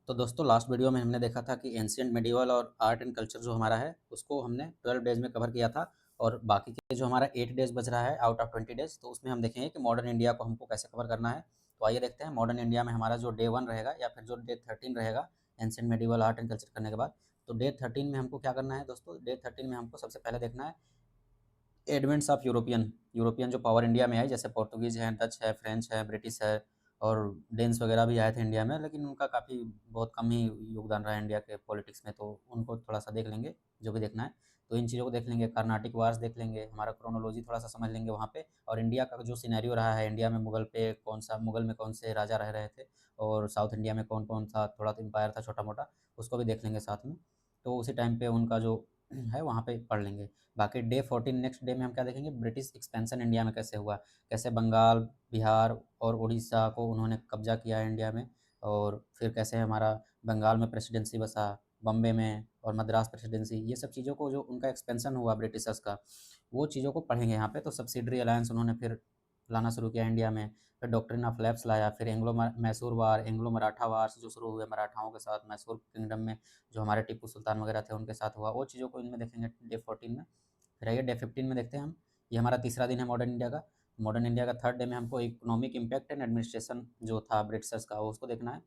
तो दोस्तों last video में हमने देखा था कि एंशिएंट मेडिवल और आर्ट एंड कल्चर जो हमारा है उसको हमने 12 डेज़ में कवर किया था। और बाकी के जो हमारा 8 डेज़ बच रहा है आउट ऑफ 20 डेज़, तो उसमें हम देखेंगे कि मॉडर्न इंडिया को हमको कैसे कवर करना है। तो आइए देखते हैं मॉडर्न इंडिया में हमारा जो डे 1 रहेगा या फिर जो डे 13 रहेगा ancient medieval art and culture करने के बाद। तो डे 13 में हमको क्या करना है दोस्तों, डे 13 में हमको सबसे पहले देखना है एडवेंट्स ऑफ यूरोपियन यूरोपियन जो पावर इंडिया में आई, जैसे पोर्तुगीज़ है, डच है, फ्रेंच है, ब्रिटिश है और डेन्स वगैरह भी आए थे इंडिया में, लेकिन उनका काफ़ी बहुत कम ही योगदान रहा है इंडिया के पॉलिटिक्स में, तो उनको थोड़ा-सा देख लेंगे, जो भी देखना है। तो इन चीज़ों को देख लेंगे, कर्नाटिक वार्स देख लेंगे, हमारा क्रोनोलॉजी थोड़ा-सा समझ लेंगे वहाँ पे, और इंडिया का जो सिनेरियो रहा है, इंडिया में मुगल में कौन से राजा रह रहे थे और साउथ इंडिया में कौन-कौन सा थोड़ा तो एम्पायर था छोटा-मोटा, उसको भी देख लेंगे साथ में। तो उसी टाइम पे उनका जो है वहाँ पे पढ़ लेंगे। बाकी डे 14 नेक्स्ट डे में हम क्या देखेंगे, ब्रिटिश एक्सपेंशन इंडिया में कैसे हुआ, कैसे बंगाल, बिहार और उड़ीसा को उन्होंने कब्जा किया है इंडिया में, और फिर कैसे हमारा बंगाल में प्रेसिडेंसी बसा, बॉम्बे में और मद्रास प्रेसिडेंसी, ये सब चीज़ों को जो उनका एक्सपेंशन हुआ ब्रिटिशर्स का, वो चीज़ों को पढ़ेंगे यहाँ पे। तो सब्सिडरी अलायंस उन्होंने फिर लाना शुरू किया इंडिया में, फिर डॉक्ट्रिन ऑफ लैप्स लाया, फिर मैसूर वार, एंग्लो मराठा वार्स जो शुरू हुए मराठाओं के साथ मैसूर किंगडम में, जो हमारे टीपू सुल्तान वगैरह थे उनके साथ हुआ, वो चीज़ों को इनमें देखेंगे डे 14 में। फिर आइए डे 15 में देखते हैं हम, ये हमारा तीसरा दिन है मॉडर्न इंडिया का। मॉडर्न इंडिया का थर्ड डे में हमको इकोनॉमिक इम्पैक्ट एंड एडमिनिस्ट्रेशन जो था ब्रिटिशर्स का, वो उसको देखना है,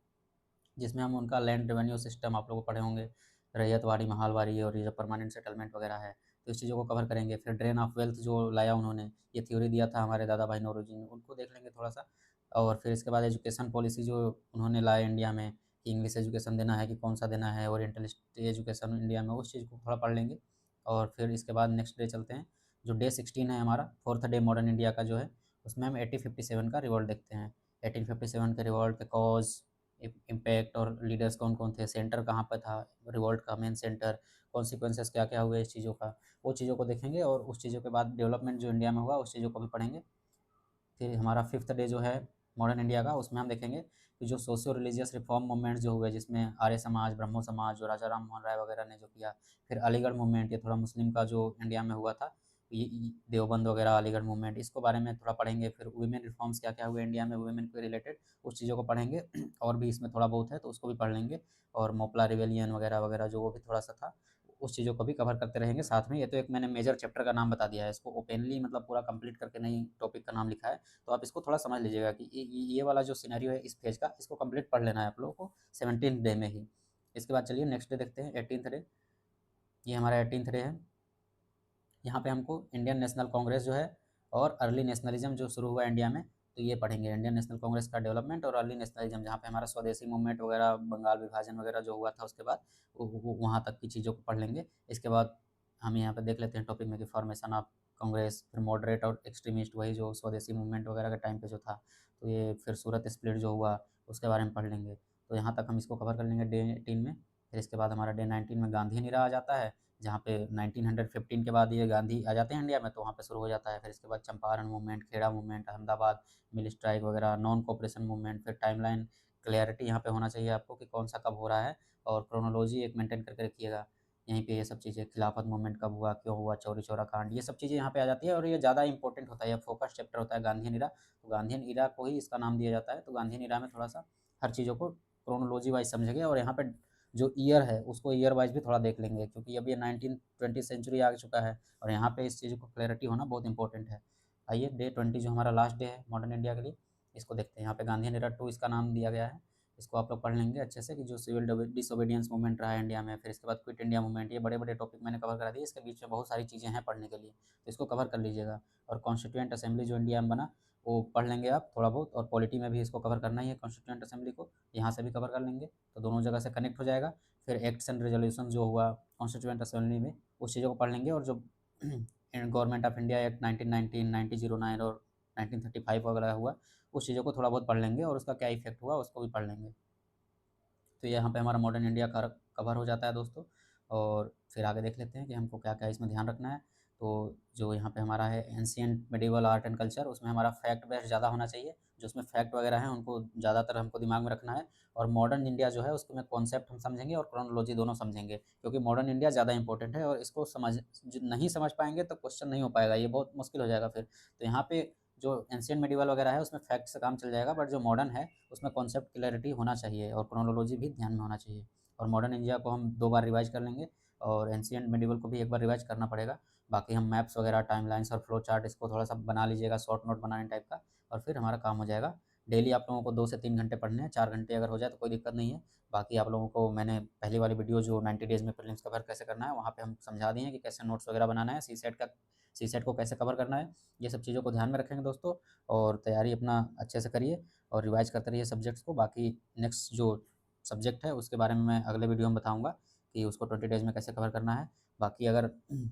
जिसमें हम उनका लैंड रेवेन्यू सिस्टम आप लोग पढ़े होंगे, रैयतवाड़ी, महालवाड़ी और ये जो परमानेंट सेटलमेंट वगैरह है, तो इस चीज़ों को कवर करेंगे। फिर ड्रेन ऑफ वेल्थ जो लाया उन्होंने, ये थ्योरी दिया था हमारे दादा भाई नौरोजी ने, उनको देख लेंगे थोड़ा-सा। और फिर इसके बाद एजुकेशन पॉलिसी जो उन्होंने लाए इंडिया में, कि इंग्लिश एजुकेशन देना है कि कौन-सा देना है, ओरिएंटलिस्ट एजुकेशन इंडिया में, उस चीज़ को थोड़ा पढ़ लेंगे। और फिर इसके बाद नेक्स्ट डे चलते हैं, जो डे 16 है हमारा, फोर्थ डे मॉडर्न इंडिया का जो है, उसमें हम 1857 का रिवॉल्ट देखते हैं। 1857 के रिवॉल्ट के कॉज़, इम्पैक्ट और लीडर्स कौन-कौन थे, सेंटर कहाँ पे था रिवॉल्ट का, मेन सेंटर, कॉन्सिक्वेंसेस क्या-क्या हुए इस चीज़ों का, वो चीज़ों को देखेंगे। और उस चीज़ों के बाद डेवलपमेंट जो इंडिया में हुआ उस चीज़ों को भी पढ़ेंगे। फिर हमारा फिफ्थ डे जो है मॉडर्न इंडिया का, उसमें हम देखेंगे कि जो सोशियो रिलीजियस रिफॉर्म मूवमेंट्स जो हुए, जिसमें आर्य समाज, ब्रह्मो समाज, जो राजा राम मोहन राय वगैरह ने जो किया, फिर अलीगढ़ मूवमेंट, ये थोड़ा मुस्लिम का जो इंडिया में हुआ था, ये देवबंद वगैरह, अलीगढ़ मूवमेंट, इसको बारे में थोड़ा पढ़ेंगे। फिर वुमेन रिफॉर्म्स क्या क्या हुए इंडिया में वुमेन के रिलेटेड, उस चीज़ों को पढ़ेंगे। और भी इसमें थोड़ा बहुत है तो उसको भी पढ़ लेंगे। और मोपला रिवेलियन वगैरह वगैरह जो वो भी थोड़ा सा था, उस चीज़ों को भी कवर करते रहेंगे साथ में। ये तो एक मैंने मेजर चैप्टर का नाम बता दिया है, इसको ओपनली मतलब पूरा कंप्लीट करके नहीं टॉपिक का नाम लिखा है। तो आप इसको थोड़ा समझ लीजिएगा कि ये वाला जो सिनेरियो है इस पेज का, इसको कंप्लीट पढ़ लेना है आप लोगों को 17th डे में ही। इसके बाद चलिए नेक्स्ट डे देखते हैं, 18th डे। ये हमारा 18th डे है। यहाँ पे हमको इंडियन नेशनल कांग्रेस जो है और अर्ली नेशनलिज्म जो शुरू हुआ इंडिया में, तो ये पढ़ेंगे, इंडियन नेशनल कांग्रेस का डेवलपमेंट और अर्ली नेशनलिज्म, जहाँ पे हमारा स्वदेशी मूवमेंट वगैरह, बंगाल विभाजन वगैरह जो हुआ था उसके बाद, वहाँ तक की चीज़ों को पढ़ लेंगे। इसके बाद हम यहाँ पे देख लेते हैं टॉपिक में कि फॉर्मेशन ऑफ कांग्रेस, फिर मॉडरेट और एक्सट्रीमिस्ट, वही जो स्वदेशी मूवमेंट वगैरह के टाइम पे जो था, तो ये फिर सूरत स्प्लिट जो हुआ उसके बारे में पढ़ लेंगे। तो यहाँ तक हम इसको कवर कर लेंगे डे 18 में। फिर इसके बाद हमारा डे 19 में गांधी निरा आ जाता है, जहाँ पे 1915 के बाद ये गांधी आ जाते हैं इंडिया में, तो वहाँ पे शुरू हो जाता है। फिर इसके बाद Champaran movement, Kheda movement, Ahmedabad mill strike वगैरह, नॉन कोऑपरेशन मूवमेंट, फिर टाइमलाइन क्लैरिटी यहाँ पे होना चाहिए आपको कि कौन सा कब हो रहा है, और क्रोनोलॉजी एक मेंटेन करके रखिएगा। यहीं पे ये सब चीज़ें, खिलाफत मूवमेंट कब हुआ, क्यों हुआ, चौरी चौरा कांड, ये सब चीज़ें यहाँ पे आ जाती है, और ये ज़्यादा इंपॉर्टेंट होता है, ये फोकस चैप्टर होता है गांधीयन इरा, तो गांधीयन इरा को ही इसका नाम दिया जाता है। तो गांधीयन इरा में थोड़ा सा हर चीज़ों को क्रोनोलॉजी वाइज समझेंगे, और यहाँ पे जो ईयर है उसको ईयर वाइज भी थोड़ा देख लेंगे, क्योंकि अब ये 1920 सेंचुरी आ चुका है, और यहाँ पे इस चीज़ को क्लैरिटी होना बहुत इंपॉर्टेंट है। आइए डे 20 जो हमारा लास्ट डे है मॉडर्न इंडिया के लिए, इसको देखते हैं। यहाँ पे गांधी एरा 2 इसका नाम दिया गया है। इसको आप लोग पढ़ लेंगे अच्छे से, कि जो सिविल डिसोबीडियंस मूवमेंट रहा है इंडिया में, फिर इसके बाद क्विट इंडिया मूवमेंट, ये बड़े बड़े टॉपिक मैंने कवर करा दिए। इसके बीच में बहुत सारी चीज़ें हैं पढ़ने के लिए, तो इसको कवर कर लीजिएगा। और कॉन्स्टिट्यूएंट असेंबली जो इंडिया में बना, वो पढ़ लेंगे आप थोड़ा बहुत, और पॉलिटी में भी इसको कवर करना ही है कॉन्स्टिट्यूएंट असेंबली को, यहाँ से भी कवर कर लेंगे, तो दोनों जगह से कनेक्ट हो जाएगा। फिर एक्ट्स एंड रेजोल्यूशन जो हुआ कॉन्स्टिट्यूएंट असेंबली में, उस चीज़ों को पढ़ लेंगे। और जो गवर्नमेंट ऑफ इंडिया एक्ट 1919, 1909 और 1935 वगैरह हुआ, उस चीज़ों को थोड़ा बहुत पढ़ लेंगे, और उसका क्या इफेक्ट हुआ उसको भी पढ़ लेंगे। तो यहाँ पे हमारा मॉडर्न इंडिया का कवर हो जाता है दोस्तों। और फिर आगे देख लेते हैं कि हमको क्या क्या इसमें ध्यान रखना है। तो जो यहाँ पे हमारा है ancient medieval art and culture, उसमें हमारा फैक्ट बेस्ड ज़्यादा होना चाहिए, जो उसमें फैक्ट वगैरह हैं उनको ज़्यादातर हमको दिमाग में रखना है। और मॉडर्न इंडिया जो है उसको में कॉन्सेप्ट हम समझेंगे और क्रोनोलॉजी दोनों समझेंगे, क्योंकि मॉडर्न इंडिया ज़्यादा इंपॉर्टेंट है, और इसको नहीं समझ पाएंगे तो क्वेश्चन नहीं हो पाएगा, ये बहुत मुश्किल हो जाएगा फिर। तो यहाँ पे जो एंशिएंट मेडिवल वगैरह है उसमें फैक्ट से काम चल जाएगा, बट जो मॉडर्न है उसमें कॉन्सेप्ट क्लैरिटी होना चाहिए और क्रोनोलॉजी भी ध्यान में होना चाहिए। और मॉडर्न इंडिया को हम 2 बार रिवाइज़ कर लेंगे और एंशिएंट मेडिवल को भी 1 बार रिवाइज़ करना पड़ेगा। बाकी हम मैप्स वगैरह, टाइमलाइन्स और फ्लो चार्ट इसको थोड़ा-सा बना लीजिएगा शॉर्ट नोट बनाने टाइप का, और फिर हमारा काम हो जाएगा। डेली आप लोगों को 2 से 3 घंटे पढ़ने हैं, 4 घंटे अगर हो जाए तो कोई दिक्कत नहीं है। बाकी आप लोगों को मैंने पहली वाली वीडियो जो 90 डेज़ में प्रीलिम्स कवर कैसे करना है, वहाँ पे हम समझा दिए हैं कि कैसे नोट्स वगैरह बनाना है, सीसेट को कैसे कवर करना है। ये सब चीज़ों को ध्यान में रखेंगे दोस्तों, और तैयारी अपना अच्छे से करिए और रिवाइज़ करते रहिए सब्जेक्ट्स को। बाकी नेक्स्ट जो सब्जेक्ट है उसके बारे में मैं अगले वीडियो में बताऊँगा कि उसको 20 डेज़ में कैसे कवर करना है। बाकी अगर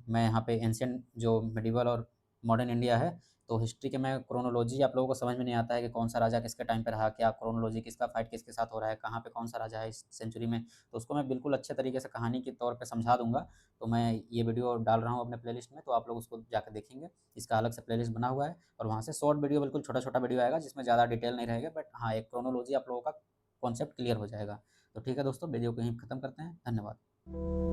मैं यहाँ पे एंशिएंट जो मेडिवल और मॉडर्न इंडिया है, तो हिस्ट्री के मैं क्रोनोलॉजी आप लोगों को समझ में नहीं आता है कि कौन सा राजा किसके टाइम पे रहा, क्या क्रोनोलॉजी, किसका फाइट किसके साथ हो रहा है, कहाँ पे कौन सा राजा है इस सेंचुरी में, तो उसको मैं बिल्कुल अच्छे तरीके से कहानी के तौर पे समझा दूँगा। तो मैं ये वीडियो डाल रहा हूँ अपने प्लेलिस्ट में, तो आप लोग उसको जाकर देखेंगे। इसका अलग से प्लेलिस्ट बना हुआ है और वहाँ से शॉर्ट वीडियो, बिल्कुल छोटा-छोटा वीडियो आएगा जिसमें ज़्यादा डिटेल नहीं रहेगा, बट हाँ, एक क्रोनोलॉजी आप लोगों का कॉन्सेप्ट क्लियर हो जाएगा। तो ठीक है दोस्तों, वीडियो को यहीं खत्म करते हैं। धन्यवाद।